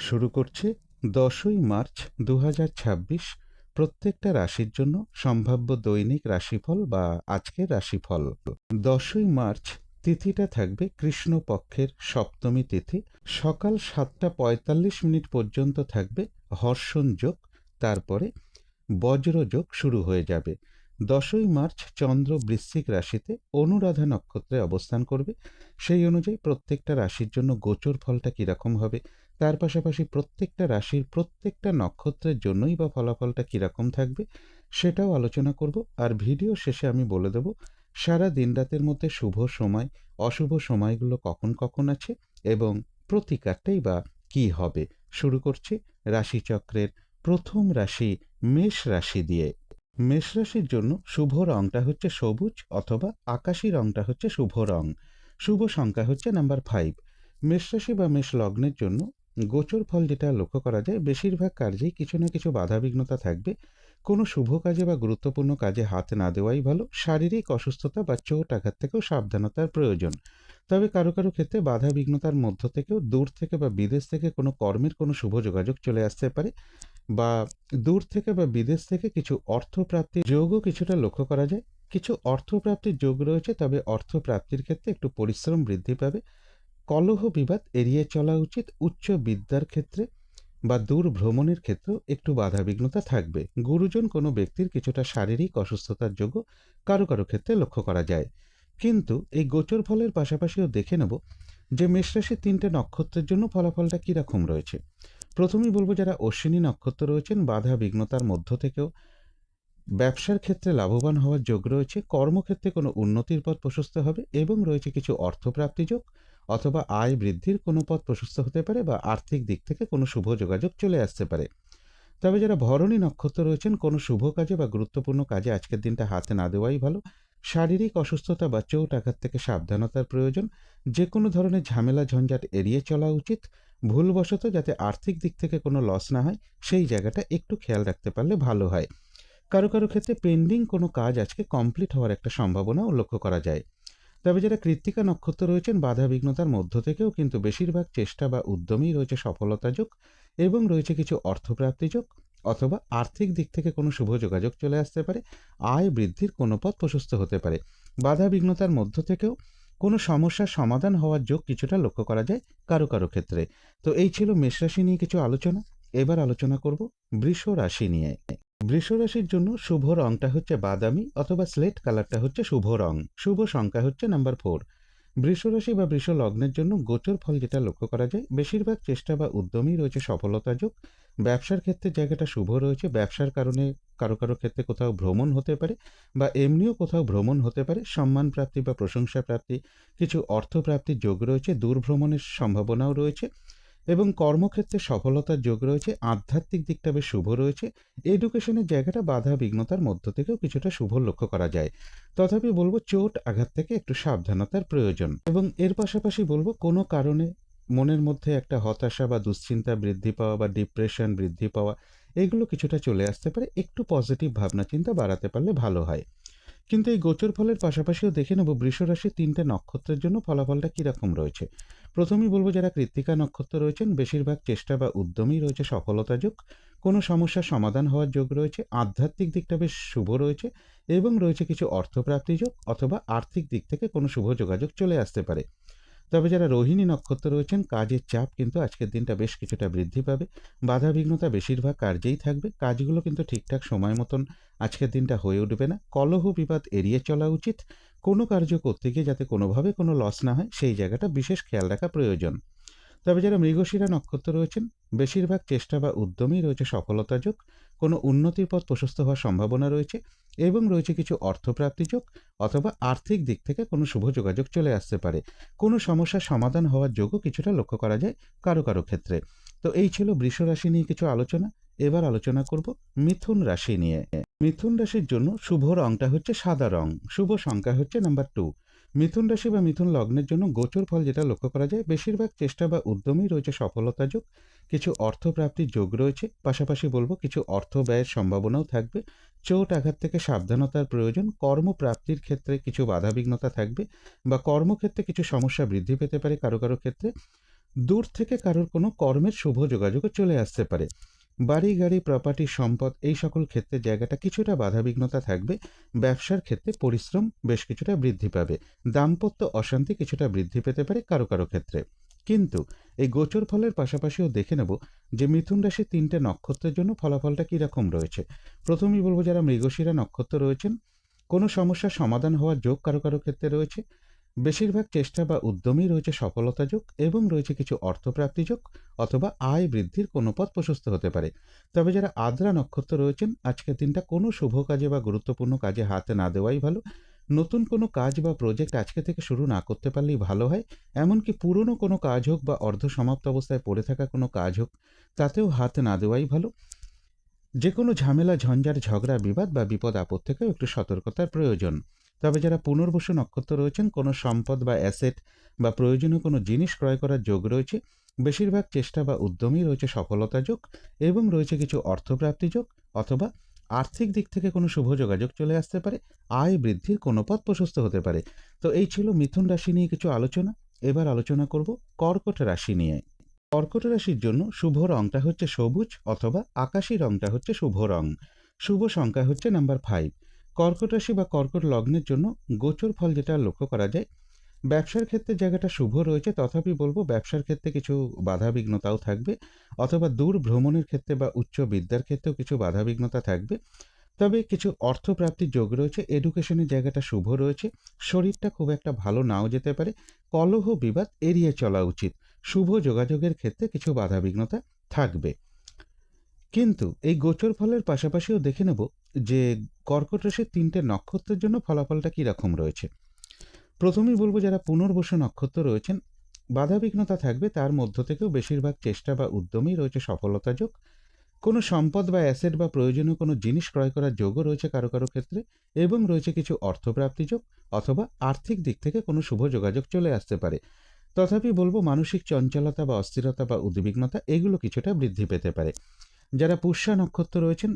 শুরু করছি ১০ই মার্চ ২০২৬ প্রত্যেকটা রাশির জন্য সম্ভাব্য দৈনিক রাশিফল বা আজকের রাশিফল। ১০ই মার্চ তিথিটা থাকবে কৃষ্ণপক্ষের সপ্তমী তিথি। সকাল ৭টা ৪৫ পর্যন্ত থাকবে হর্ষণ যোগ, তারপরে বজ্রযোগ শুরু হয়ে যাবে। ১০ই মার্চ চন্দ্র বৃশ্চিক রাশিতে অনুরাধা নক্ষত্রে অবস্থান করবে। সেই অনুযায়ী প্রত্যেকটা রাশির জন্য গোচর ফলটা কীরকম হবে, তার পাশাপাশি প্রত্যেকটা রাশির প্রত্যেকটা নক্ষত্রের জন্যই বা ফলাফলটা কীরকম থাকবে সেটাও আলোচনা করব। আর ভিডিও শেষে আমি বলে দেব সারা দিন রাতের মধ্যে শুভ সময় অশুভ সময়গুলো কখন কখন আছে এবং প্রতিকারটাই বা কী হবে। শুরু করছি রাশিচক্রের প্রথম রাশি মেষ রাশি দিয়ে। মেষ রাশির জন্য শুভ রংটা হচ্ছে সবুজ অথবা আকাশি রংটা হচ্ছে শুভ রং। শুভ সংখ্যা হচ্ছে নাম্বার 5। মেষ রাশি বা মেষ লগ্নের জন্য গোচর ফল যেটা লক্ষ্য করা যায়, বেশিরভাগ কার্যেই কিছু না কিছু বাধাবিঘ্নতা থাকবে। কোনো শুভ কাজে বা গুরুত্বপূর্ণ কাজে হাত না দেওয়াই ভালো। শারীরিক অসুস্থতা বা চোট আঘাত থেকেও সাবধানতার প্রয়োজন। তবে কারো কারো ক্ষেত্রে বাধাবিঘ্নতার মধ্য থেকেও দূর থেকে বা বিদেশ থেকে কোনো কর্মের কোনো শুভ যোগাযোগ চলে আসতে পারে, বা দূর থেকে বা বিদেশ থেকে কিছু অর্থপ্রাপ্তির যোগও কিছুটা লক্ষ্য করা যায়। কিছু অর্থপ্রাপ্তির যোগ রয়েছে, তবে অর্থপ্রাপ্তির ক্ষেত্রে একটু পরিশ্রম বৃদ্ধি পাবে। কলহ বিবাদ এড়িয়ে চলা উচিত। উচ্চ বিদ্যার ক্ষেত্রে বা দূর ভ্রমণের ক্ষেত্রেও একটু বাধাবিঘ্নতা থাকবে। গুরুজন কোনো ব্যক্তির কিছুটা শারীরিক অসুস্থতার যোগও কারো কারো ক্ষেত্রে লক্ষ্য করা যায়। কিন্তু এই গোচর ফলের পাশাপাশিও দেখে নেব যে মেষরাশির ৩টে নক্ষত্রের জন্য ফলাফলটা কীরকম রয়েছে। প্রথমেই বলবো, যারা অশ্বিনী নক্ষত্র রয়েছেন বাধা বিঘ্নতার মধ্য থেকেও ব্যবসার ক্ষেত্রে লাভবান হওয়ার যোগ রয়েছে। কর্মক্ষেত্রে কোনো উন্নতির পথ প্রশস্ত হবে এবং রয়েছে কিছু অর্থপ্রাপ্তি যোগ অথবা আয় বৃদ্ধির কোনো পথ প্রশস্ত হতে পারে, বা আর্থিক দিক থেকে কোনো শুভ যোগাযোগ চলে আসতে পারে। তবে যারা ভরণী নক্ষত্র রয়েছেন কোনো শুভ কাজে বা গুরুত্বপূর্ণ কাজে আজকের দিনটা হাতে না দেওয়াই ভালো। শারীরিক অসুস্থতা বা চোট আঘাত থেকে সাবধানতার প্রয়োজন। যে কোনো ধরনের ঝামেলা ঝঞ্ঝাট এড়িয়ে চলা উচিত। ভুলবশত যাতে আর্থিক দিক থেকে কোনো লস না হয় সেই জায়গাটা একটু খেয়াল রাখতে পারলে ভালো হয়। কারো কারো ক্ষেত্রে পেন্ডিং কোনো কাজ আজকে কমপ্লিট হওয়ার একটা সম্ভাবনাও লক্ষ্য করা যায়। তবে যারা কৃত্তিকা নক্ষত্র রয়েছেন বাধা বিঘ্নতার মধ্য থেকেও কিন্তু বেশিরভাগ চেষ্টা বা উদ্যমেই রয়েছে সফলতা যোগ এবং রয়েছে কিছু অর্থপ্রাপ্তি যোগ অথবা আর্থিক দিক থেকে কোনো শুভ যোগাযোগ চলে আসতে পারে। আয় বৃদ্ধির কোনো পথ প্রশস্ত হতে পারে। বাধা বিঘ্নতার মধ্য থেকেও কোনো সমস্যার সমাধান হওয়ার যোগ কিছুটা লক্ষ্য করা যায় কারো কারো ক্ষেত্রে। তো এই ছিল মেষ রাশি নিয়ে কিছু আলোচনা। এবার আলোচনা করব বৃষ রাশি নিয়ে। বৃষ রাশির জন্য শুভ রংটা হচ্ছে বাদামি অথবা স্লেট কালারটা হচ্ছে শুভ রং। শুভ সংখ্যা হচ্ছে নাম্বার 4। বৃষ রাশি বা বৃষ লগ্নের জন্য গোচর ফল যেটা লক্ষ্য করা যায়, বেশিরভাগ চেষ্টা বা উদ্যমেই রয়েছে সফলতা যোগ। ব্যবসার ক্ষেত্রে জায়গাটা শুভ রয়েছে। ব্যবসার কারণে কারো কারো ক্ষেত্রে কোথাও ভ্রমণ হতে পারে, বা এমনিও কোথাও ভ্রমণ হতে পারে। সম্মান প্রাপ্তি বা প্রশংসা প্রাপ্তি, কিছু অর্থপ্রাপ্তির যোগ রয়েছে। দূর ভ্রমণের সম্ভাবনাও রয়েছে এবং কর্মক্ষেত্রে সফলতার যোগ রয়েছে। আধ্যাত্মিক দিকটা বেশ শুভ রয়েছে। এডুকেশনের জায়গাটা বাধা বিঘ্নতার মধ্য থেকেও কিছুটা শুভ লক্ষ্য করা যায়। তথাপি বলবো চোট আঘাত থেকে একটু সাবধানতার প্রয়োজন। এবং এর পাশাপাশি বলবো কোনো কারণে মনের মধ্যে একটা হতাশা বা দুশ্চিন্তা বৃদ্ধি পাওয়া বা ডিপ্রেশন বৃদ্ধি পাওয়া, এগুলো কিছুটা চলে আসতে পারে। একটু পজিটিভ ভাবনা চিন্তা বাড়াতে পারলে ভালো হয়। কিন্তু এই গোচর ফলের পাশাপাশিও দেখে নেব বৃষ রাশির 3টে নক্ষত্রের জন্য ফলাফলটা কীরকম রয়েছে। প্রথমেই বলবো, যারা কৃত্তিকা নক্ষত্র রয়েছেন বেশিরভাগ চেষ্টা বা উদ্যমেই রয়েছে সফলতা যোগ। কোনো সমস্যার সমাধান হওয়ার যোগ রয়েছে। আধ্যাত্মিক দিকটা বেশ শুভ রয়েছে এবং রয়েছে কিছু অর্থপ্রাপ্তি যোগ অথবা আর্থিক দিক থেকে কোনো শুভ যোগাযোগ চলে আসতে পারে। তবে যারা রোহিণী নক্ষত্র রয়েছেন কাজের চাপ কিন্তু আজকের দিনটা বেশ কিছুটা বৃদ্ধি পাবে। বাধা বিঘ্নতা বেশিরভাগ কার্যেই থাকবে। কাজগুলো কিন্তু ঠিকঠাক সময় মতন আজকের দিনটা হয়ে উঠবে না। কলহ বিবাদ এড়িয়ে চলা উচিত। কোনো কার্য করতে গিয়ে যাতে কোনোভাবে কোনো লস না হয় সেই জায়গাটা বিশেষ খেয়াল রাখা প্রয়োজন। তবে যারা মৃগশিরা নক্ষত্র রয়েছেন বেশিরভাগ চেষ্টা বা উদ্যমেই রয়েছে সফলতা যোগ। কোনো উন্নতির পথ প্রশস্ত হওয়ার সম্ভাবনা রয়েছে এবং রয়েছে কিছু অর্থপ্রাপ্তি যোগ অথবা আর্থিক দিক থেকে কোনো শুভ যোগাযোগ চলে আসতে পারে। কোনো সমস্যার সমাধান হওয়ার যোগও কিছুটা লক্ষ্য করা যায় কারো কারো ক্ষেত্রে। তো এই ছিল বৃষ রাশি নিয়ে কিছু আলোচনা। এবার আলোচনা করব মিথুন রাশি নিয়ে। মিথুন রাশির জন্য শুভ রংটা হচ্ছে সাদা রং। শুভ সংখ্যা হচ্ছে নাম্বার 2। মিথুন রাশি বা মিথুন লগ্নের জন্য গোচর ফল যেটা লক্ষ্য করা যায়, বেশিরভাগ চেষ্টা বা উদ্যমেই রয়েছে সফলতা যোগ। কিছু অর্থপ্রাপ্তির যোগ রয়েছে। পাশাপাশি বলবো কিছু অর্থ ব্যয়ের সম্ভাবনাও থাকবে। চোট আঘাত থেকে সাবধানতার প্রয়োজন। কর্মপ্রাপ্তির ক্ষেত্রে কিছু বাধাবিঘ্নতা থাকবে বা কর্মক্ষেত্রে কিছু সমস্যা বৃদ্ধি পেতে পারে কারো কারো ক্ষেত্রে। দূর থেকে কারোর কোনো কর্মের শুভ যোগাযোগও চলে আসতে পারে। বাড়ি গাড়ি প্রপার্টি সম্পদ এই সকল ক্ষেত্রে জায়গাটা কিছুটা বাধাবিঘ্নতা থাকবে। ব্যবসার ক্ষেত্রে পরিশ্রম বেশ কিছুটা বৃদ্ধি পাবে। দাম্পত্য অশান্তি কিছুটা বৃদ্ধি পেতে পারে কারো কারো ক্ষেত্রে। কিন্তু এই গোচর ফলের পাশাপাশিও দেখে নেব যে মিথুন রাশির ৩টে নক্ষত্রের জন্য ফলাফলটা কীরকম রয়েছে। প্রথমেই বলবো, যারা মৃগশিরা নক্ষত্র রয়েছেন, কোনো সমস্যার সমাধান হওয়ার যোগ কারো কারো ক্ষেত্রে রয়েছে। বেশিরভাগ চেষ্টা বা উদ্যমেই রয়েছে সফলতা যোগ এবং রয়েছে কিছু অর্থপ্রাপ্তি যোগ অথবা আয় বৃদ্ধির কোনো পথ প্রশস্ত হতে পারে। তবে যারা আদ্রা নক্ষত্র রয়েছেন, আজকের দিনটা কোনো শুভ কাজে বা গুরুত্বপূর্ণ কাজে হাতে না দেওয়াই ভালো। নতুন কোনো কাজ বা প্রজেক্ট আজকে থেকে শুরু না করতে পারলেই ভালো হয়। এমনকি পুরনো কোনো কাজ হোক বা অর্ধ সমাপ্ত অবস্থায় পড়ে থাকা কোনো কাজ হোক, তাতেও হাত না দেওয়াই ভালো। যে কোনো ঝামেলা ঝঞ্ঝাট ঝগড়া বিবাদ বা বিপদ আপদ থেকেও একটু সতর্কতার প্রয়োজন। তবে যারা পুনর্বসু নক্ষত্র রয়েছেন, কোনো সম্পদ বা অ্যাসেট বা প্রয়োজনীয় কোনো জিনিস ক্রয় করার যোগ রয়েছে। বেশিরভাগ চেষ্টা বা উদ্যমেই রয়েছে সফলতা যোগ এবং রয়েছে কিছু অর্থপ্রাপ্তি যোগ অথবা আর্থিক দিক থেকে কোনো শুভ যোগাযোগ চলে আসতে পারে। আয় বৃদ্ধির কোনো পথ প্রশস্ত হতে পারে। তো এই ছিল মিথুন রাশি নিয়ে কিছু আলোচনা। এবার আলোচনা করব কর্কট রাশি নিয়ে। কর্কট রাশির জন্য শুভ রংটা হচ্ছে সবুজ অথবা আকাশী রংটা হচ্ছে শুভ রং। শুভ সংখ্যা হচ্ছে নাম্বার 5। কর্কট রাশি বা কর্কট লগ্নের জন্য গোচর ফল যেটা লক্ষ্য করা যায়, ব্যবসার ক্ষেত্রে জায়গাটা শুভ রয়েছে, তথাপি বলবো ব্যবসার ক্ষেত্রে কিছু বাধাবিঘ্নতাও থাকবে অথবা দূর ভ্রমণের ক্ষেত্রে বা উচ্চ বিদ্যার ক্ষেত্রেও কিছু বাধাবিঘ্নতা থাকবে। তবে কিছু অর্থপ্রাপ্তির যোগ রয়েছে। এডুকেশনের জায়গাটা শুভ রয়েছে। শরীরটা খুব একটা ভালো নাও যেতে পারে। কলহ বিবাদ এড়িয়ে চলা উচিত। শুভ যোগাযোগের ক্ষেত্রে কিছু বাধাবিঘ্নতা থাকবে। কিন্তু এই গোচর ফলের পাশাপাশিও দেখে নেব যে কর্কট রাশির ৩টে নক্ষত্রের জন্য ফলাফলটা কীরকম রয়েছে। প্রথমেই বলবো, যারা পুনর্বসু নক্ষত্র রয়েছেন, বাধাবিঘ্নতা থাকবে, তার মধ্য থেকেও বেশিরভাগ চেষ্টা বা উদ্যমেই রয়েছে সফলতা যোগ। কোনো সম্পদ বা অ্যাসেট বা প্রয়োজনীয় কোনো জিনিস ক্রয় করার যোগও রয়েছে কারো কারো ক্ষেত্রে এবং রয়েছে কিছু অর্থপ্রাপ্তি যোগ অথবা আর্থিক দিক থেকে কোনো শুভ যোগাযোগ চলে আসতে পারে। তথাপি বলবো, মানসিক চঞ্চলতা বা অস্থিরতা বা উদ্বিগ্নতা এগুলো কিছুটা বৃদ্ধি পেতে পারে। যারা পুষ্যা নক্ষত্র রয়েছেন,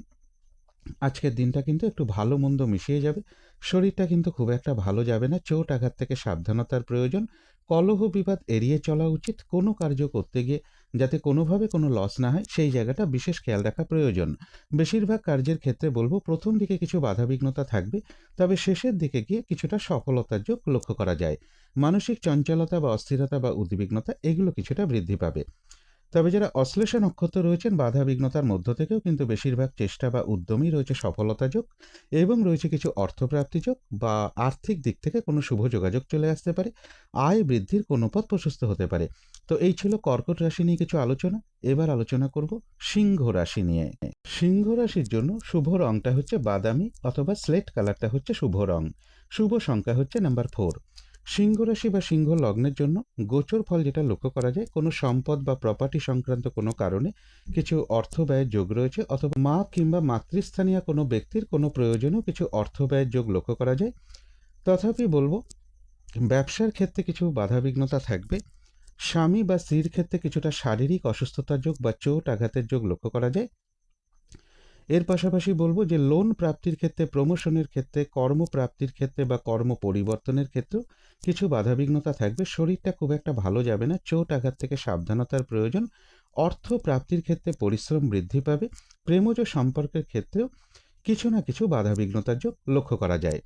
আজকের দিনটা কিন্তু একটু ভালো মন্দ মিশিয়ে যাবে। শরীরটা কিন্তু খুব একটা ভালো যাবে না। চোট আঘাত থেকে সাবধানতার প্রয়োজন। কলহ বিবাদ এড়িয়ে চলা উচিত। কোনো কার্য করতে গিয়ে যাতে কোনোভাবে কোনো লস না হয়, সেই জায়গাটা বিশেষ খেয়াল রাখা প্রয়োজন। বেশিরভাগ কার্যের ক্ষেত্রে বলবো, প্রথম দিকে কিছু বাধাবিঘ্নতা থাকবে, তবে শেষের দিকে গিয়ে কিছুটা সফলতার যোগ লক্ষ্য করা যায়। মানসিক চঞ্চলতা বা অস্থিরতা বা উদ্বিগ্নতা এগুলো কিছুটা বৃদ্ধি পাবে। তবে যারা অশ্লেষা নক্ষত্র রয়েছেন, বাধা বিঘ্নতার মধ্য থেকেও কিন্তু বেশিরভাগ চেষ্টা বা উদ্যমেই রয়েছে সফলতা যোগ এবং রয়েছে কিছু অর্থপ্রাপ্তি যোগ বা আর্থিক দিক থেকে কোনো শুভ যোগাযোগ চলে আসতে পারে। আয় বৃদ্ধির কোনো পথ প্রশস্ত হতে পারে। তো এই ছিল কর্কট রাশি নিয়ে কিছু আলোচনা। এবার আলোচনা করব সিংহ রাশি নিয়ে। সিংহ রাশির জন্য শুভ রংটা হচ্ছে বাদামি অথবা স্লেট কালারটা হচ্ছে শুভ রং। শুভ সংখ্যা হচ্ছে নাম্বার 4। সিংহ রাশি বা সিংহ লগ্নের জন্য গোচর ফল যেটা লক্ষ্য করা যায়, কোনো সম্পদ বা প্রপার্টি সংক্রান্ত কোনো কারণে কিছু অর্থ ব্যয়ের যোগ রয়েছে অথবা মা কিংবা মাতৃস্থানীয় কোনো ব্যক্তির কোনো প্রয়োজনেও কিছু অর্থ ব্যয়ের যোগ লক্ষ্য করা যায়। তথাপি বলবো, ব্যবসার ক্ষেত্রে কিছু বাধাবিঘ্নতা থাকবে। স্বামী বা স্ত্রীর ক্ষেত্রে কিছুটা শারীরিক অসুস্থতার যোগ বা চোট আঘাতের যোগ লক্ষ্য করা যায়। এর পাশাপাশি বলবো যে লোন প্রাপ্তির ক্ষেত্রে, প্রমোশনের ক্ষেত্রে, কর্মপ্রাপ্তির ক্ষেত্রে বা কর্ম পরিবর্তনের ক্ষেত্রেও কিছু বাধাবিঘ্নতা থাকবে। শরীরটা খুব একটা ভালো যাবে না। চোট আঘাত থেকে সাবধানতার প্রয়োজন। অর্থ প্রাপ্তির ক্ষেত্রে পরিশ্রম বৃদ্ধি পাবে। প্রেমজ সম্পর্কের ক্ষেত্রেও কিছু না কিছু বাধাবিঘ্নতার যোগ লক্ষ্য করা যায়।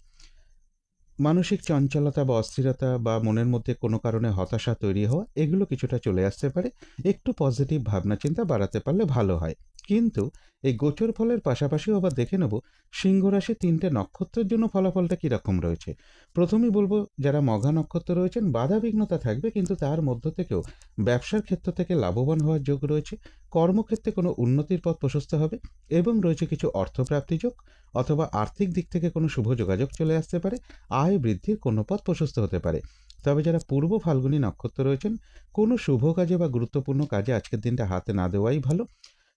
মানসিক চঞ্চলতা বা অস্থিরতা বা মনের মধ্যে কোনো কারণে হতাশা তৈরি হওয়া এগুলো কিছুটা চলে আসতে পারে। একটু পজিটিভ ভাবনা চিন্তা বাড়াতে পারলে ভালো হয়। কিন্তু এই গোচর ফলের পাশাপাশিও আবার দেখে নেব সিংহ রাশি 3টে নক্ষত্রের জন্য ফলাফলটা কীরকম রয়েছে। প্রথমেই বলবো, যারা মঘা নক্ষত্র রয়েছেন, বাধা বিঘ্নতা থাকবে, কিন্তু তার মধ্য থেকেও ব্যবসার ক্ষেত্র থেকে লাভবান হওয়ার যোগ রয়েছে। কর্মক্ষেত্রে কোনো উন্নতির পথ প্রশস্ত হবে এবং রয়েছে কিছু অর্থপ্রাপ্তি যোগ অথবা আর্থিক দিক থেকে কোনো শুভ যোগাযোগ চলে আসতে পারে। আয় বৃদ্ধির কোনো পথ প্রশস্ত হতে পারে। তবে যারা পূর্ব ফাল্গুনী নক্ষত্র রয়েছেন, কোনো শুভ কাজে বা গুরুত্বপূর্ণ কাজে আজকের দিনটা হাতে না দেওয়াই ভালো।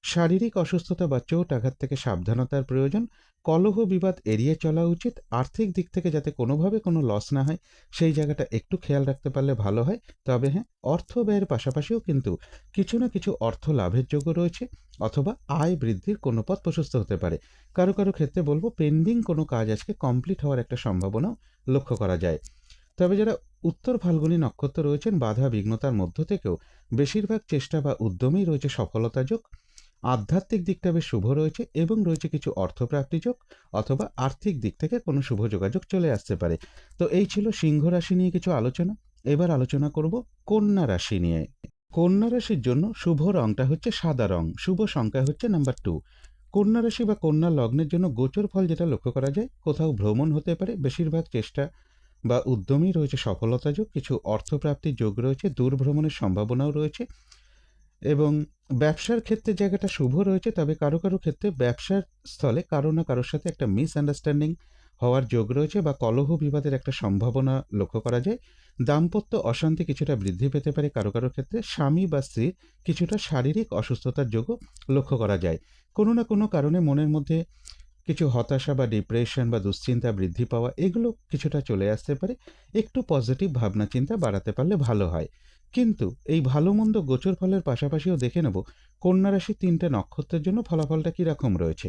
শারীরিক অসুস্থতা বা চোট আঘাত থেকে সাবধানতার প্রয়োজন। কলহ বিবাদ এড়িয়ে চলা উচিত। আর্থিক দিক থেকে যাতে কোনোভাবে কোনো লস না হয়, সেই জায়গাটা একটু খেয়াল রাখতে পারলে ভালো হয়। তবে হ্যাঁ, অর্থ ব্যয়ের পাশাপাশিও কিন্তু কিছু না কিছু অর্থ লাভের যোগ্য রয়েছে অথবা আয় বৃদ্ধির কোনো পথ প্রশস্ত হতে পারে। কারো কারো ক্ষেত্রে বলবো, পেন্ডিং কোনো কাজ আজকে কমপ্লিট হওয়ার একটা সম্ভাবনাও লক্ষ্য করা যায়। তবে যারা উত্তর ফাল্গুনী নক্ষত্র রয়েছেন, বাধা বিঘ্নতার মধ্য থেকেও বেশিরভাগ চেষ্টা বা উদ্যমেই রয়েছে সফলতা যোগ। আধ্যাত্মিক দিকটা বেশ শুভ রয়েছে এবং রয়েছে কিছু অর্থপ্রাপ্তি যোগ, অথবা আর্থিক দিক থেকে কোনো শুভ যোগাযোগ চলে আসতে পারে। তো এই ছিল সিংহ রাশি নিয়ে কিছু আলোচনা। এবার আলোচনা করব কন্যা রাশি নিয়ে। কন্যা রাশির জন্য শুভ রংটা হচ্ছে সাদা রং, শুভ সংখ্যা হচ্ছে নাম্বার 2। কন্যা রাশি বা কন্যা লগ্নের জন্য গোচর ফল যেটা লক্ষ্য করা যায়, কোথাও ভ্রমণ হতে পারে, বেশিরভাগ চেষ্টা বা উদ্যমেই রয়েছে সফলতা যোগ, কিছু অর্থপ্রাপ্তির যোগ রয়েছে, দূর ভ্রমণের সম্ভাবনাও রয়েছে এবং ব্যবসার ক্ষেত্রে জায়গাটা শুভ রয়েছে। তবে কারো কারো ক্ষেত্রে ব্যবসার স্থলে কারো না কারোর সাথে একটা মিসআন্ডারস্ট্যান্ডিং হওয়ার যোগ রয়েছে বা কলহ বিবাদের একটা সম্ভাবনা লক্ষ্য করা যায়। দাম্পত্য অশান্তি কিছুটা বৃদ্ধি পেতে পারে কারো কারো ক্ষেত্রে। স্বামী বা স্ত্রীর কিছুটা শারীরিক অসুস্থতার যোগও লক্ষ্য করা যায়। কোনো না কোনো কারণে মনের মধ্যে কিছু হতাশা বা ডিপ্রেশন বা দুশ্চিন্তা বৃদ্ধি পাওয়া, এগুলো কিছুটা চলে আসতে পারে। একটু পজিটিভ ভাবনা চিন্তা বাড়াতে পারলে ভালো হয়। কিন্তু এই ভালো মন্দ গোচর ফলের পাশাপাশিও দেখে নেব কন্যা রাশির 3টে নক্ষত্রের জন্য ফলাফলটা কীরকম রয়েছে।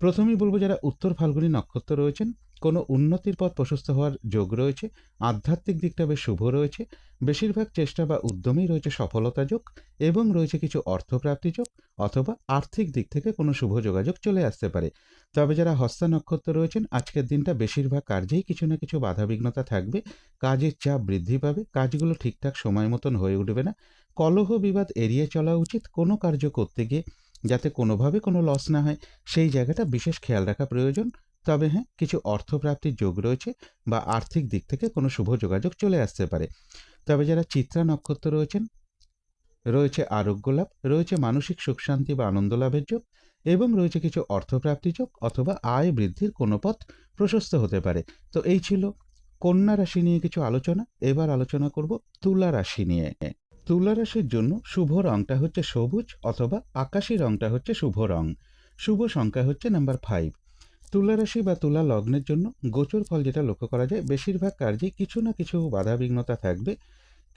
প্রথমেই বলবো, যারা উত্তর ফাল্গুনী নক্ষত্র রয়েছেন, কোনো উন্নতির পথ প্রশস্ত হওয়ার যোগ রয়েছে। আধ্যাত্মিক দিকটা বেশ শুভ রয়েছে। বেশিরভাগ চেষ্টা বা উদ্যমেই রয়েছে সফলতা যোগ এবং রয়েছে কিছু অর্থপ্রাপ্তি যোগ, অথবা আর্থিক দিক থেকে কোনো শুভ যোগাযোগ চলে আসতে পারে। তবে যারা হস্তা নক্ষত্র রয়েছেন, আজকের দিনটা বেশিরভাগ কার্যেই কিছু না কিছু বাধাবিঘ্নতা থাকবে। কাজের চাপ বৃদ্ধি পাবে, কাজগুলো ঠিকঠাক সময় মতন হয়ে উঠবে না। কলহ বিবাদ এড়িয়ে চলা উচিত। কোনো কার্য করতে গিয়ে যাতে কোনোভাবে কোনো লস না হয়, সেই জায়গাটা বিশেষ খেয়াল রাখা প্রয়োজন। তবে হ্যাঁ, কিছু অর্থপ্রাপ্তির যোগ রয়েছে বা আর্থিক দিক থেকে কোনো শুভ যোগাযোগ চলে আসতে পারে। তবে যারা চিত্রা নক্ষত্র রয়েছেন, রয়েছে আরোগ্য লাভ, রয়েছে মানসিক সুখ শান্তি বা আনন্দ লাভের যোগ এবং রয়েছে কিছু অর্থপ্রাপ্তি যোগ, অথবা আয় বৃদ্ধির কোনো পথ প্রশস্ত হতে পারে। তো এই ছিল কন্যা রাশি নিয়ে কিছু আলোচনা। এবার আলোচনা করব তুলা রাশি নিয়ে। তুলা রাশির জন্য শুভ রংটা হচ্ছে সবুজ, অথবা আকাশী রংটা হচ্ছে শুভ রং। শুভ সংখ্যা হচ্ছে নাম্বার 5। তুলা রাশি বা তুলা লগ্নের জন্য গোচর ফল যেটা লক্ষ্য করা যায়, বেশিরভাগ কার্যে কিছু না কিছু বাধাবিঘ্নতা থাকবে।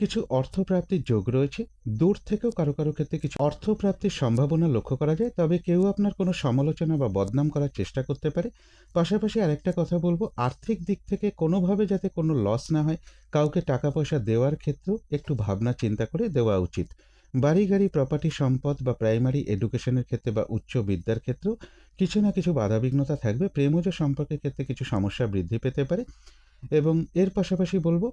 কিছু অর্থপ্রাপ্তির যোগ রয়েছে। দূর থেকেও কারো কারো ক্ষেত্রে কিছু অর্থপ্রাপ্তির সম্ভাবনা লক্ষ্য করা যায়। তবে কেউ আপনার কোনো সমালোচনা বা বদনাম করার চেষ্টা করতে পারে। পাশাপাশি আরেকটা কথা বলবো, আর্থিক দিক থেকে কোনোভাবে যাতে কোনো লস না হয়, কাউকে টাকা পয়সা দেওয়ার ক্ষেত্রেও একটু ভাবনা চিন্তা করে দেওয়া উচিত। বাড়ি গাড়ি প্রপার্টি সম্পদ বা প্রাইমারি এডুকেশনের ক্ষেত্রে বা উচ্চ বিদ্যার ক্ষেত্রেও কিছু না কিছু বাধাবিঘ্নতা থাকবে। প্রেমজ সম্পর্কের ক্ষেত্রে কিছু সমস্যা বৃদ্ধি পেতে পারে এবং এর পাশাপাশি বলবো,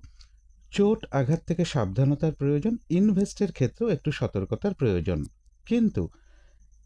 চোট আঘাত থেকে সাবধানতার প্রয়োজন। ইনভেস্টের ক্ষেত্রেও একটু সতর্কতার প্রয়োজন। কিন্তু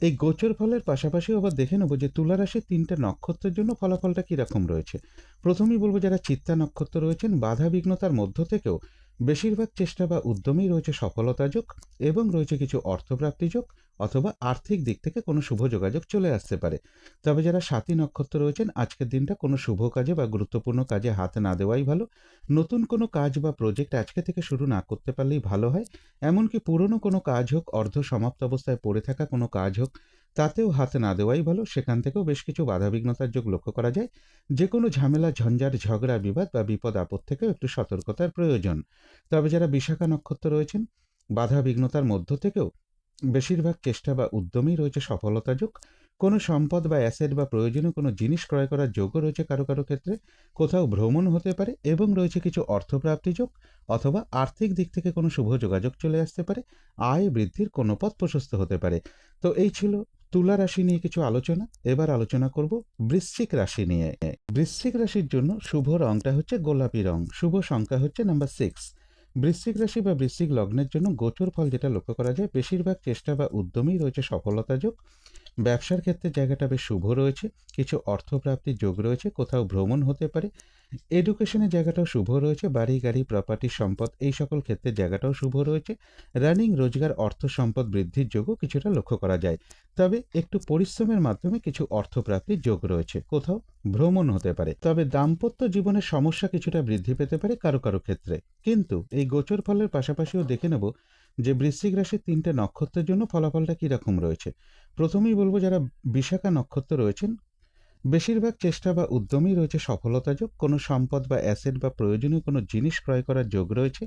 এই গোচর ফলের পাশাপাশি আবার দেখে নেব যে তুলা রাশির 3টে নক্ষত্রের জন্য ফলাফলটা কীরকম রয়েছে। প্রথমেই বলবো, যারা চিত্তা নক্ষত্র রয়েছেন, বাধা বিঘ্নতার মধ্য থেকেও বেশিরভাগ চেষ্টা বা উদ্যমেই রয়েছে সফলতা যোগ এবং রয়েছে কিছু অর্থপ্রাপ্তি যোগ, অথবা আর্থিক দিক থেকে কোনো শুভ যোগাযোগ চলে আসতে পারে। তবে যারা সাথী নক্ষত্র রয়েছেন, আজকের দিনটা কোনো শুভ কাজে বা গুরুত্বপূর্ণ কাজে হাত না দেওয়াই ভালো। নতুন কোনো কাজ বা প্রজেক্ট আজকে থেকে শুরু না করতে পারলেই ভালো হয়। এমনকি পুরনো কোনো কাজ হোক, অর্ধ সমাপ্ত অবস্থায় পড়ে থাকা কোনো কাজ হোক, তাতেও হাত না দেওয়াই ভালো। সেখান থেকেও বেশ কিছু বাধাবিঘ্নতার যোগ লক্ষ্য করা যায়। যে কোনো ঝামেলা, ঝঞ্ঝাট, ঝগড়া, বিবাদ বা বিপদ আপদ থেকেও একটু সতর্কতার প্রয়োজন। তবে যারা বিশাখা নক্ষত্র রয়েছেন, বাধা বিঘ্নতার মধ্য থেকেও বেশিরভাগ চেষ্টা বা উদ্যমেই রয়েছে সফলতা যোগ। কোনো সম্পদ বা অ্যাসেট বা প্রয়োজনীয় কোনো জিনিস ক্রয় করার যোগও রয়েছে কারো কারো ক্ষেত্রে। কোথাও ভ্রমণ হতে পারে এবং রয়েছে কিছু অর্থপ্রাপ্তি যোগ, অথবা আর্থিক দিক থেকে কোনো শুভ যোগাযোগ চলে আসতে পারে। আয় বৃদ্ধির কোনো পথ প্রশস্ত হতে পারে। তো এই ছিল তুলা রাশি নিয়ে কিছু আলোচনা। এবার আলোচনা করব বৃশ্চিক রাশি নিয়ে। বৃশ্চিক রাশির জন্য শুভ রংটা হচ্ছে গোলাপি রং। শুভ সংখ্যা হচ্ছে নাম্বার 6। বৃশ্চিক রাশি বা বৃশ্চিক লগ্নের জন্য গোচর ফল যেটা লক্ষ্য করা যায়, বেশিরভাগ চেষ্টা বা উদ্যমেই রয়েছে সফলতা যোগ। ব্যবসার ক্ষেত্রে জায়গাটা বেশ শুভ রয়েছে। কিছু অর্থপ্রাপ্তির যোগ রয়েছে। কোথাও ভ্রমণ হতে পারে। এডুকেশনের জায়গাটাও শুভ রয়েছে। বাড়ি গাড়ি প্রপার্টি সম্পদ এই সকল ক্ষেত্রের জায়গাটাও শুভ রয়েছে। রানিং রোজগার অর্থ সম্পদ বৃদ্ধির যোগও কিছুটা লক্ষ্য করা যায়। তবে একটু পরিশ্রমের মাধ্যমে কিছু অর্থপ্রাপ্তির যোগ রয়েছে। কোথাও ভ্রমণ হতে পারে। তবে দাম্পত্য জীবনের সমস্যা কিছুটা বৃদ্ধি পেতে পারে কারো কারো ক্ষেত্রে। কিন্তু এই গোচর ফলের পাশাপাশিও দেখে নেব যে বৃশ্চিক রাশির 3টে নক্ষত্রের জন্য ফলাফলটা কীরকম রয়েছে। প্রথমেই বলবো, যারা বিশাখা নক্ষত্র রয়েছেন, বেশিরভাগ চেষ্টা বা উদ্যমেই রয়েছে সফলতা যোগ। কোনো সম্পদ বা অ্যাসেট বা প্রয়োজনীয় কোনো জিনিস ক্রয় করার যোগ রয়েছে।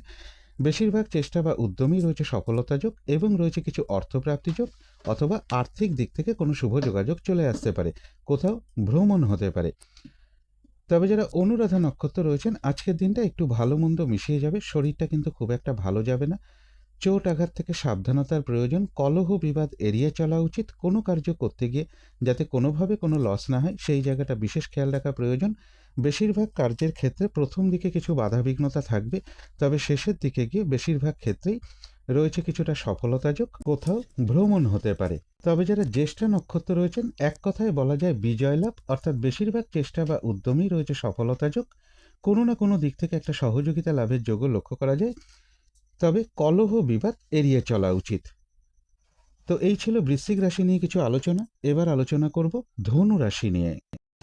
বেশিরভাগ চেষ্টা বা উদ্যমেই রয়েছে সফলতা যোগ এবং রয়েছে কিছু অর্থপ্রাপ্তি যোগ, অথবা আর্থিক দিক থেকে কোনো শুভ যোগাযোগ চলে আসতে পারে। কোথাও ভ্রমণ হতে পারে। তবে যারা অনুরাধা নক্ষত্র রয়েছেন আজকের দিনটা একটু ভালো মন্দ মিশিয়ে যাবে, শরীরটা কিন্তু খুব একটা ভালো যাবে না। চোট আঘাত থেকে সাবধানতার প্রয়োজন, কলহ বিবাদ এড়িয়ে চলা উচিত, কোনো কার্য করতে গিয়ে যাতে কোনোভাবে কোনো লস না হয় সেই জায়গাটা বিশেষ খেয়াল রাখা প্রয়োজন। বেশিরভাগ কার্যের ক্ষেত্রে প্রথম দিকে কিছু বাধাবিঘ্নতা থাকবে, তবে শেষের দিকে গিয়ে বেশিরভাগ ক্ষেত্রেই রয়েছে কিছুটা সফলতাযোগ, কোথাও ভ্রমণ হতে পারে। তবে যারা জ্যেষ্ঠা নক্ষত্র রয়েছেন এক কথায় বলা যায় বিজয় লাভ, অর্থাৎ বেশিরভাগ চেষ্টা বা উদ্যমেই রয়েছে সফলতাযোগ, কোনো না কোনো দিক থেকে একটা সহযোগিতা লাভের যোগও লক্ষ্য করা যায়, তবে কলহ বিবাদ এড়িয়ে চলা উচিত। তো এই ছিল বৃশ্চিক রাশি নিয়ে কিছু আলোচনা। এবার আলোচনা করব ধনু রাশি নিয়ে।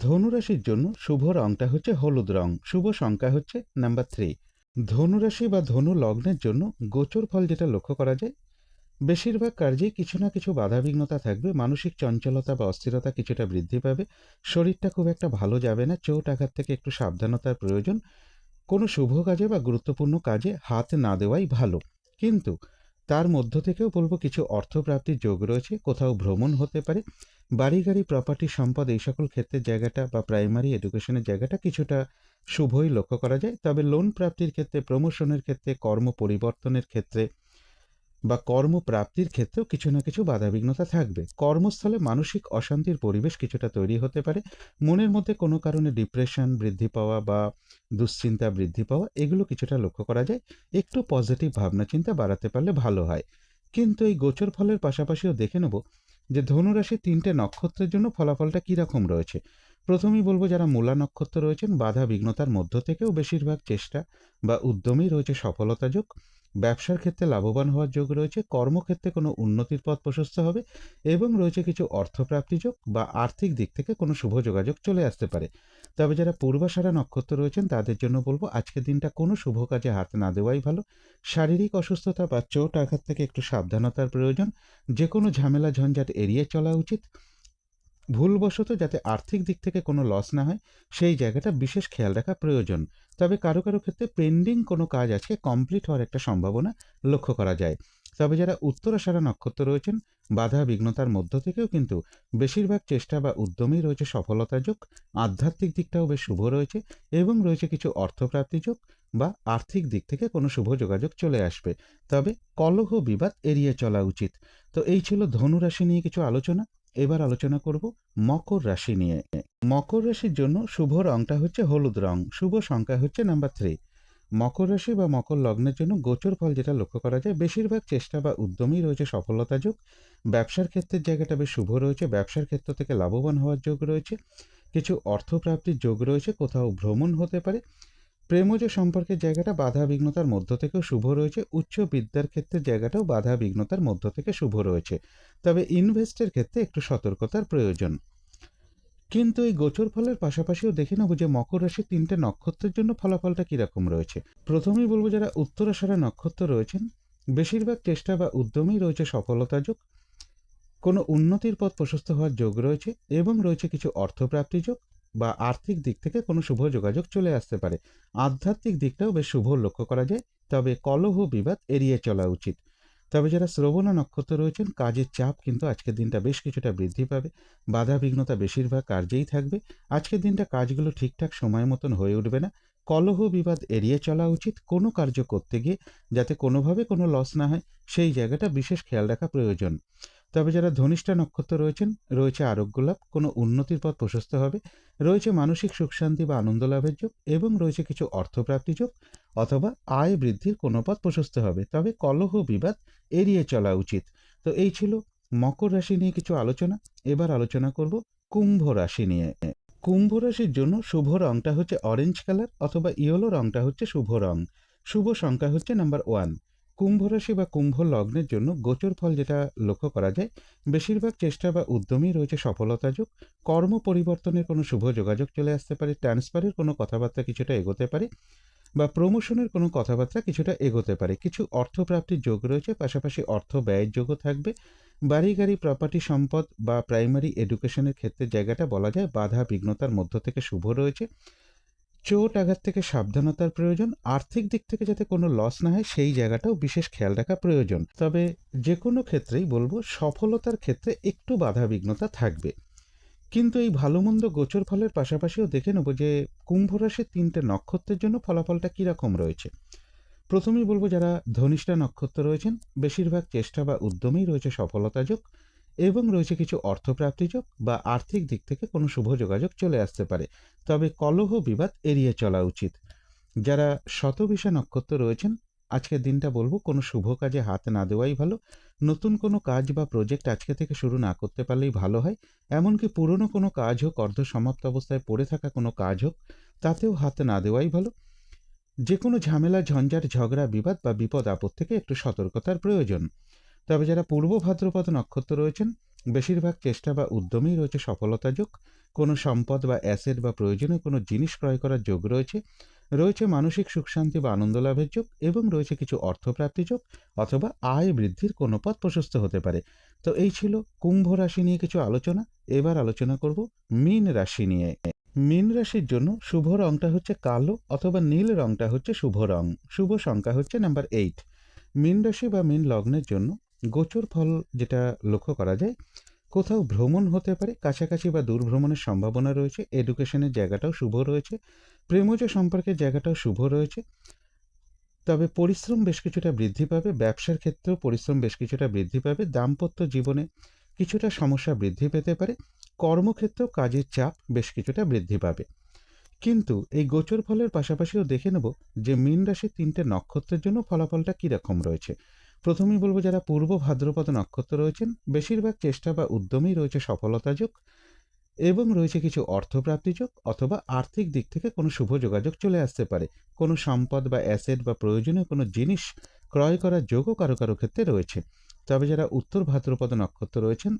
ধনু রাশির জন্য শুভ রংটা হচ্ছে হলুদ রং, শুভ সংখ্যা হচ্ছে নাম্বার 3। ধনু রাশি বা ধনু লগ্নের জন্য গোচর ফল যেটা লক্ষ্য করা যায়, বেশিরভাগ কার্যেই কিছু না কিছু বাধাবিঘ্নতা থাকবে, মানসিক চঞ্চলতা বা অস্থিরতা কিছুটা বৃদ্ধি পাবে, শরীরটা খুব একটা ভালো যাবে না, চোট আঘাত থেকে একটু সাবধানতার প্রয়োজন, কোনো শুভ কাজে বা গুরুত্বপূর্ণ কাজে হাত না দেওয়াই ভালো। কিন্তু তার মধ্য থেকেও বলবো কিছু অর্থপ্রাপ্তির যোগ রয়েছে, কোথাও ভ্রমণ হতে পারে, বাড়ি গাড়ি প্রপার্টি সম্পদ এই সকল ক্ষেত্রের জায়গাটা বা প্রাইমারি এডুকেশনের জায়গাটা কিছুটা শুভই লক্ষ্য করা যায়। তবে লোন প্রাপ্তির ক্ষেত্রে, প্রমোশনের ক্ষেত্রে, কর্ম পরিবর্তনের ক্ষেত্রে বা কর্মপ্রাপ্তির ক্ষেত্রেও কিছু না কিছু বাধাবিঘ্নতা থাকবে। কর্মস্থলে মানসিক অশান্তির পরিবেশ কিছুটা তৈরি হতে পারে, মনের মধ্যে কোনো কারণে ডিপ্রেশন বৃদ্ধি পাওয়া বা দুশ্চিন্তা বৃদ্ধি পাওয়া, এগুলো কিছুটা লক্ষ্য করা যায়। একটু পজিটিভ ভাবনা চিন্তা বাড়াতে পারলে ভালো হয়। কিন্তু এই গোচর ফলের পাশাপাশিও দেখে নেব যে ধনুরাশির 3টে নক্ষত্রের জন্য ফলাফলটা কীরকম রয়েছে। প্রথমেই বলবো যারা মূলা নক্ষত্র রয়েছেন, বাধা বিঘ্নতার মধ্য থেকেও বেশিরভাগ চেষ্টা বা উদ্যমেই রয়েছে সফলতাযোগ, ব্যবসার ক্ষেত্রে লাভবান হওয়ার যোগ রয়েছে, কর্মক্ষেত্রে কোনো উন্নতির পথ প্রশস্ত হবে এবং রয়েছে কিছু অর্থপ্রাপ্তি যোগ বা আর্থিক দিক থেকে কোনো শুভ যোগাযোগ চলে আসতে পারে। তবে যারা পূর্বাষাঢ়া নক্ষত্র রয়েছেন তাদের জন্য বলবো আজকের দিনটা কোনো শুভ কাজে হাত না দেওয়াই ভালো। শারীরিক অসুস্থতা বা চোট আঘাত থেকে একটু সাবধানতার প্রয়োজন, যে কোনো ঝামেলা ঝঞ্ঝাট এড়িয়ে চলা উচিত, ভুলবশত যাতে আর্থিক দিক থেকে কোনো লস না হয় সেই জায়গাটা বিশেষ খেয়াল রাখা প্রয়োজন। তবে কারো কারো ক্ষেত্রে পেন্ডিং কোনো কাজ আজকে কমপ্লিট হওয়ার একটা সম্ভাবনা লক্ষ্য করা যায়। তবে যারা উত্তরাষাঢ়া নক্ষত্র রয়েছেন, বাধা বিঘ্নতার মধ্য থেকেও কিন্তু বেশিরভাগ চেষ্টা বা উদ্যমেই রয়েছে সফলতাযোগ, আধ্যাত্মিক দিকটাও বেশ শুভ রয়েছে এবং রয়েছে কিছু অর্থপ্রাপ্তিযোগ বা আর্থিক দিক থেকে কোনো শুভ যোগাযোগ চলে আসবে। তবে কলহ বিবাদ এড়িয়ে চলা উচিত। তো এই ছিল ধনু রাশি নিয়ে কিছু আলোচনা। এবার আলোচনা করব মকর রাশি নিয়ে। মকর রাশির জন্য শুভ রংটা হচ্ছে হলুদ রং, শুভ সংখ্যা হচ্ছে নাম্বার 3। মকর রাশি বা মকর লগ্নের জন্য গোচর ফল যেটা লক্ষ্য করা যায়, বেশিরভাগ চেষ্টা বা উদ্যমেই রয়েছে সফলতাযোগ, ব্যবসার ক্ষেত্রের জায়গাটা বেশ শুভ রয়েছে, ব্যবসার ক্ষেত্র থেকে লাভবান হওয়ার যোগ রয়েছে, কিছু অর্থপ্রাপ্তির যোগ রয়েছে, কোথাও ভ্রমণ হতে পারে, প্রেমজ সম্পর্কের জায়গাটা বাধা বিঘ্নতার মধ্য থেকেও শুভ রয়েছে, উচ্চ বিদ্যার ক্ষেত্রে জায়গাটাও বাধা বিঘ্নতার মধ্য থেকে শুভ রয়েছে। তবে ইনভেস্টের ক্ষেত্রে একটু সতর্কতার প্রয়োজন। কিন্তু এই গোচর ফলের পাশাপাশিও দেখে নেব যে মকর রাশির 3টে নক্ষত্রের জন্য ফলাফলটা কীরকম রয়েছে। প্রথমেই বলবো যারা উত্তরাষাঢ়া নক্ষত্র রয়েছেন, বেশিরভাগ চেষ্টা বা উদ্যমেই রয়েছে সফলতাযোগ, কোনো উন্নতির পথ প্রশস্ত হওয়ার যোগ রয়েছে এবং রয়েছে কিছু অর্থপ্রাপ্তি যোগ বা আর্থিক দিক থেকে কোনো শুভ যোগাযোগ চলে আসতে পারে। আধ্যাত্মিক দিকটাও বেশ শুভ লক্ষ্য করা যায়, তবে কলহ বিবাদ এড়িয়ে চলা উচিত। তবে যারা শ্রবণা নক্ষত্র রয়েছেন, কাজের চাপ কিন্তু আজকের দিনটা বেশ কিছুটা বৃদ্ধি পাবে, বাধা বিঘ্নতা বেশিরভাগ কার্যেই থাকবে, আজকের দিনটা কাজগুলো ঠিকঠাক সময় মতন হয়ে উঠবে না, কলহ বিবাদ এড়িয়ে চলা উচিত, কোনো কার্য করতে গিয়ে যাতে কোনোভাবে কোনো লস না হয় সেই জায়গাটা বিশেষ খেয়াল রাখা প্রয়োজন। তবে যারা ধনিষ্ঠা নক্ষত্র রয়েছেন, রয়েছে আরোগ্য লাভ, কোনো উন্নতির পথ প্রশস্ত হবে, রয়েছে মানসিক সুখ শান্তি বা আনন্দ লাভের যোগ এবং রয়েছে কিছু অর্থপ্রাপ্তি যোগ অথবা আয় বৃদ্ধির কোনো পথ প্রশস্ত হবে, তবে কলহ বিবাদ এড়িয়ে চলা উচিত। তো এই ছিল মকর রাশি নিয়ে কিছু আলোচনা। এবার আলোচনা করব কুম্ভ রাশি নিয়ে। কুম্ভ রাশির জন্য শুভ রংটা হচ্ছে অরেঞ্জ কালার অথবা ইয়েলো রংটা হচ্ছে শুভ রং, শুভ সংখ্যা হচ্ছে নাম্বার 1। কুম্ভ রাশি বা কুম্ভ লগ্নের জন্য গোচর ফল যেটা লক্ষ্য করা যায়, বেশিরভাগ চেষ্টা বা উদ্যমেই রয়েছে সফলতাযোগ, কর্ম পরিবর্তনের কোনো শুভ যোগাযোগ চলে আসতে পারে, ট্রান্সফারের কোনো কথাবার্তা কিছুটা এগোতে পারে বা প্রমোশনের কোনো কথাবার্তা কিছুটা এগোতে পারে, কিছু অর্থপ্রাপ্তির যোগ রয়েছে, পাশাপাশি অর্থ ব্যয়ের যোগও থাকবে, বাড়ি গাড়ি প্রপার্টি সম্পদ বা প্রাইমারি এডুকেশনের ক্ষেত্রে জায়গাটা বলা যায় বাধা বিঘ্নতার মধ্য থেকে শুভ রয়েছে, চোট আঘাত থেকে সাবধানতার প্রয়োজন, আর্থিক দিক থেকে যাতে কোনো লস না হয় সেই জায়গাটাও বিশেষ খেয়াল রাখা প্রয়োজন। তবে যে কোনো ক্ষেত্রেই বলবো সফলতার ক্ষেত্রে একটু বাধা বিঘ্নতা থাকবে, কিন্তু এই ভালো মন্দ গোচর ফলের পাশাপাশিও দেখে নেব যে কুম্ভ রাশির ৩টে নক্ষত্রের জন্য ফলাফলটা কীরকম রয়েছে। প্রথমেই বলব, যারা ধনিষ্ঠা নক্ষত্র রয়েছেন, বেশিরভাগ চেষ্টা বা উদ্যমেই রয়েছে সফলতা যোগ এবং রয়েছে কিছু অর্থপ্রাপ্তি যোগ বা আর্থিক দিক থেকে কোনো শুভ যোগাযোগ চলে আসতে পারে। তবে কলহ বিবাদ এড়িয়ে চলা উচিত। যারা শতবিশা নক্ষত্র রয়েছেন, আজকের দিনটা বলবো কোনো শুভ কাজে হাত না দেওয়াই ভালো। নতুন কোনো কাজ বা প্রজেক্ট আজকে থেকে শুরু না করতে পারলেই ভালো হয়। এমনকি পুরনো কোনো কাজ হোক, অর্ধ সমাপ্ত অবস্থায় পড়ে থাকা কোনো কাজ হোক, তাতেও হাত না দেওয়াই ভালো। যে কোনো ঝামেলা, ঝঞ্ঝাট, ঝগড়া, বিবাদ বা বিপদ আপদ থেকে একটু সতর্কতার প্রয়োজন। তবে যারা পূর্ব ভাদ্রপদ নক্ষত্র রয়েছেন, বেশিরভাগ চেষ্টা বা উদ্যমেই রয়েছে সফলতা যোগ। কোনো সম্পদ বা অ্যাসেট বা প্রয়োজনীয় কোনো জিনিস ক্রয় করার যোগ রয়েছে। রয়েছে মানসিক সুখ শান্তি বা আনন্দ লাভের যোগ এবং রয়েছে কিছু অর্থপ্রাপ্তি যোগ অথবা আয় বৃদ্ধির কোনো পথ প্রশস্ত হতে পারে। তো এই ছিল কুম্ভ রাশি নিয়ে কিছু আলোচনা। এবার আলোচনা করব মীন রাশি নিয়ে। মীন রাশির জন্য শুভ রংটা হচ্ছে কালো অথবা নীল রংটা হচ্ছে শুভ রং। শুভ সংখ্যা হচ্ছে নাম্বার 8। মীন রাশি বা মীন লগ্নের জন্য গোচর ফল যেটা লক্ষ্য করা যায়, কোথাও ভ্রমণ হতে পারে, কাছাকাছি বা দূর ভ্রমণের সম্ভাবনা রয়েছে। এডুকেশনের জায়গাটাও শুভ রয়েছে। প্রেমজ সম্পর্কের জায়গাটাও শুভ রয়েছে। তবে পরিশ্রম বেশ কিছুটা বৃদ্ধি পাবে। ব্যবসার ক্ষেত্রেও পরিশ্রম বেশ কিছুটা বৃদ্ধি পাবে। দাম্পত্য জীবনে কিছুটা সমস্যা বৃদ্ধি পেতে পারে। কর্মক্ষেত্রেও কাজের চাপ বেশ কিছুটা বৃদ্ধি পাবে। কিন্তু এই গোচর ফলের পাশাপাশিও দেখে নেব যে মীন রাশির ৩টে নক্ষত্রের জন্য ফলাফলটা কীরকম রয়েছে। প্রথমেই বলবো, যারা পূর্ব ভাদ্রপদ নক্ষত্র রয়েছেন, বেশিরভাগ চেষ্টা বা উদ্যমেই রয়েছে সফলতা যোগ এবং রয়েছে কিছু অর্থপ্রাপ্তি যোগ অথবা আর্থিক দিক থেকে কোনো শুভ যোগাযোগ চলে আসতে পারে। কোনো সম্পদ বা অ্যাসেট বা প্রয়োজনীয় কোনো জিনিস ক্রয় করার যোগও কারো কারো ক্ষেত্রে রয়েছে। তবে যারা উত্তর ভাদ্রপদ নক্ষত্র রয়েছেন,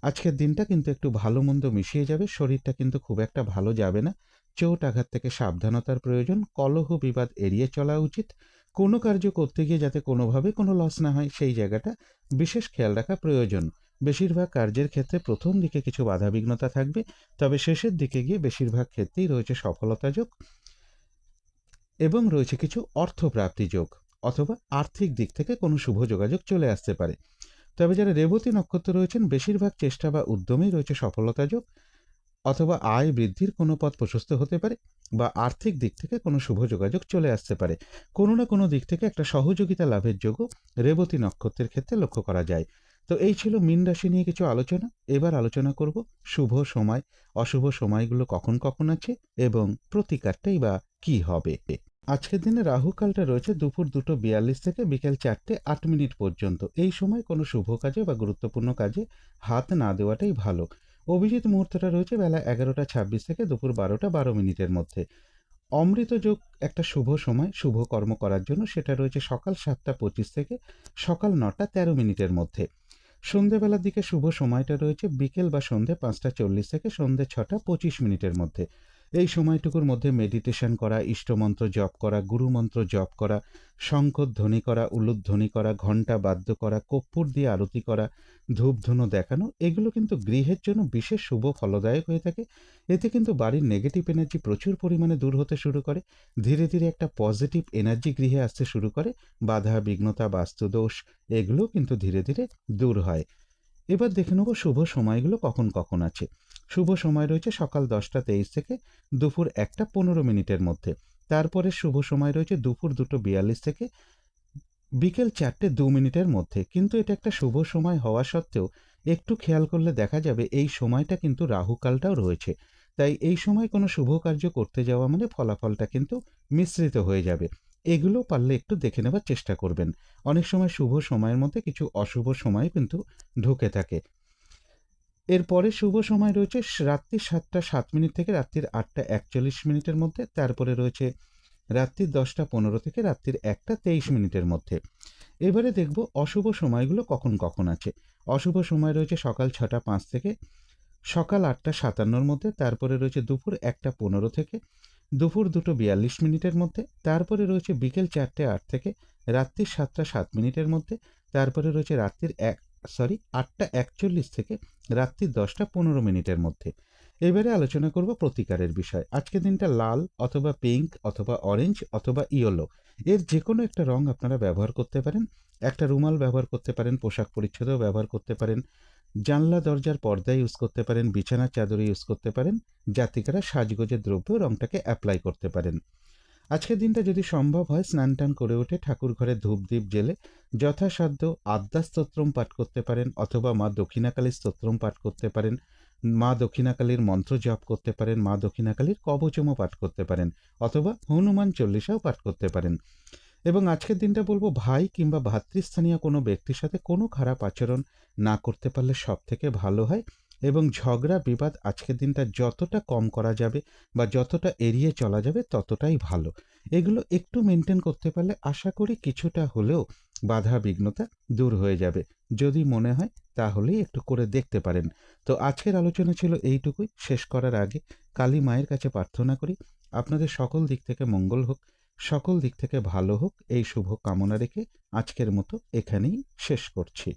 আজকের দিনটা কিন্তু একটু ভালো মন্দ মিশিয়ে যাবে। শরীরটা কিন্তু খুব একটা ভালো যাবে না। চোট আঘাত থেকে সাবধানতার প্রয়োজন। কলহ বিবাদ এড়িয়ে চলা উচিত। কোনো কার্য করতে গিয়ে যাতে কোনোভাবে কোনো লস না হয়, সেই জায়গাটা বিশেষ খেয়াল রাখা প্রয়োজন। বেশিরভাগ কার্যের ক্ষেত্রে প্রথম দিকে কিছু বাধাবিঘ্নতা থাকবে, তবে শেষের দিকে গিয়ে বেশিরভাগ ক্ষেত্রেই রয়েছে সফলতা যোগ এবং রয়েছে কিছু অর্থপ্রাপ্তি যোগ অথবা আর্থিক দিক থেকে কোনো শুভ যোগাযোগ চলে আসতে পারে। তবে যারা রেবতী নক্ষত্র রয়েছেন, বেশিরভাগ চেষ্টা বা উদ্যমেই রয়েছে সফলতা যোগ অথবা আয় বৃদ্ধির কোনো পথ প্রশস্ত হতে পারে বা আর্থিক দিক থেকে কোনো শুভ যোগাযোগ চলে আসতে পারে। কোনো না কোনো দিক থেকে একটা সহযোগিতা লাভের যোগও রেবতী নক্ষত্রের ক্ষেত্রে লক্ষ্য করা যায়। তো এই ছিল মীন রাশি নিয়ে কিছু আলোচনা। এবার আলোচনা করব শুভ সময়, অশুভ সময়গুলো কখন কখন আছে এবং প্রতিকারটাই বা কি হবে। আজকের দিনে রাহুকালটা রয়েছে দুপুর 2:42 থেকে বিকেল 4:08 পর্যন্ত। এই সময় কোনো শুভ কাজে বা গুরুত্বপূর্ণ কাজে হাত না দেওয়াটাই ভালো। অভিজিৎ মুহূর্তটা রয়েছে বেলা 11:26 থেকে দুপুর 12:12 মধ্যে। অমৃত যোগ একটা শুভ সময় শুভ কর্ম করার জন্য, সেটা রয়েছে সকাল 7:25 থেকে সকাল 9:13 মধ্যে। সন্ধেবেলার দিকে শুভ সময়টা রয়েছে বিকেল বা সন্ধে 5:40 থেকে সন্ধে 6:25 মধ্যে। এই সময়টুকুর মধ্যে মেডিটেশন করা, ইষ্টমন্ত্র জপ করা, গুরুমন্ত্র জপ করা, শঙ্খধ্বনি করা, উলুধ্বনি করা, ঘণ্টা বাদ্য করা, কর্পূর দিয়ে আরতি করা, ধূপধুনো দেখানো, এগুলো কিন্তু গৃহের জন্য বিশেষ শুভ ফলদায়ক হয়ে থাকে। এতে কিন্তু বাড়ির নেগেটিভ এনার্জি প্রচুর পরিমাণে দূর হতে শুরু করে। ধীরে ধীরে একটা পজিটিভ এনার্জি গৃহে আসতে শুরু করে। বাধা বিঘ্নতা, বাস্তুদোষ, এগুলো কিন্তু ধীরে ধীরে দূর হয়। এবার দেখে নেব শুভ সময়গুলো কখন কখন আছে। শুভ সময় রয়েছে সকাল 10:23 থেকে দুপুর 1:15 মধ্যে। তারপরে শুভ সময় রয়েছে দুপুর 2:42 থেকে বিকেল 4:02 মধ্যে। কিন্তু এটা একটা শুভ সময় হওয়া সত্ত্বেও একটু খেয়াল করলে দেখা যাবে এই সময়টা কিন্তু রাহুকালটাও রয়েছে। তাই এই সময় কোনো শুভ কার্য করতে যাওয়া মানে ফলাফলটা কিন্তু মিশ্রিত হয়ে যাবে। এগুলো পারলে একটু দেখে নেবার চেষ্টা করবেন। অনেক সময় শুভ সময়ের মধ্যে কিছু অশুভ সময় কিন্তু ঢুকে থাকে। এরপরে শুভ সময় রয়েছে রাত্রি 7:07 থেকে রাত্রির 8:41 মধ্যে। তারপরে রয়েছে রাত্রি 10:15 থেকে রাত্রির 1:23 মধ্যে। এবারে দেখব অশুভ সময়গুলো কখন কখন আছে। অশুভ সময় রয়েছে সকাল 6:05 থেকে সকাল 8:57 মধ্যে। তারপরে রয়েছে দুপুর 1:15 থেকে দুপুর 2:42 মধ্যে। তারপরে রয়েছে বিকেল 4:08 থেকে রাত্রি 7:07 মধ্যে। তারপরে রয়েছে রাত্রির 8:41 থেকে রাত্রি 10:15 মধ্যে। এবারে আলোচনা করব প্রতিকারের বিষয়। আজকের দিনটা লাল অথবা পিঙ্ক অথবা অরেঞ্জ অথবা ইয়েলো, এর যে কোনো একটা রং আপনারা ব্যবহার করতে পারেন। একটা রুমাল ব্যবহার করতে পারেন, পোশাক পরিচ্ছদেও ব্যবহার করতে পারেন। জানলা দরজার পর্দা ইউজ করতে পারেন, বিছানার চাদরে ইউজ করতে পারেন, জাতিকারা সাজগোজের দ্রব্য রংটাকে অ্যাপ্লাই করতে পারেন। আজকের দিনটা যদি সম্ভব হয় স্নান টান করে উঠে ঠাকুর ঘরে ধূপদীপ জেলে যথাসাধ্য আদ্যা স্তোত্রম পাঠ করতে পারেন, অথবা মা দক্ষিণাকালীর স্তোত্রম পাঠ করতে পারেন, মা দক্ষিণাকালীর মন্ত্র জপ করতে পারেন, মা দক্ষিণাকালীর কবচমও পাঠ করতে পারেন, অথবা হনুমান চল্লিশাও পাঠ করতে পারেন। এবং আজকের দিনটা বলবো ভাই কিংবা ভাতৃস্থানীয় কোনো ব্যক্তির সাথে কোনো খারাপ আচরণ না করতে পারলে সব থেকে ভালো হয়। এবং ঝগড়া বিবাদ আজকের দিনটা যতটা কম করা যাবে বা যতটা এড়িয়ে চলা যাবে ততটাই ভালো। এগুলো একটু মেনটেন করতে পারলে আশা করি কিছুটা হলেও বাধা বিঘ্নতা দূর হয়ে যাবে। যদি মনে হয় তাহলেই একটু করে দেখতে পারেন। তো আজকের আলোচনা ছিল এইটুকুই। শেষ করার আগে কালী মায়ের কাছে প্রার্থনা করি আপনাদের সকল দিক থেকে মঙ্গল হোক, সকল দিক থেকে ভালো হোক, এই শুভ কামনা রেখে আজকের মতো এখানেই শেষ করছি।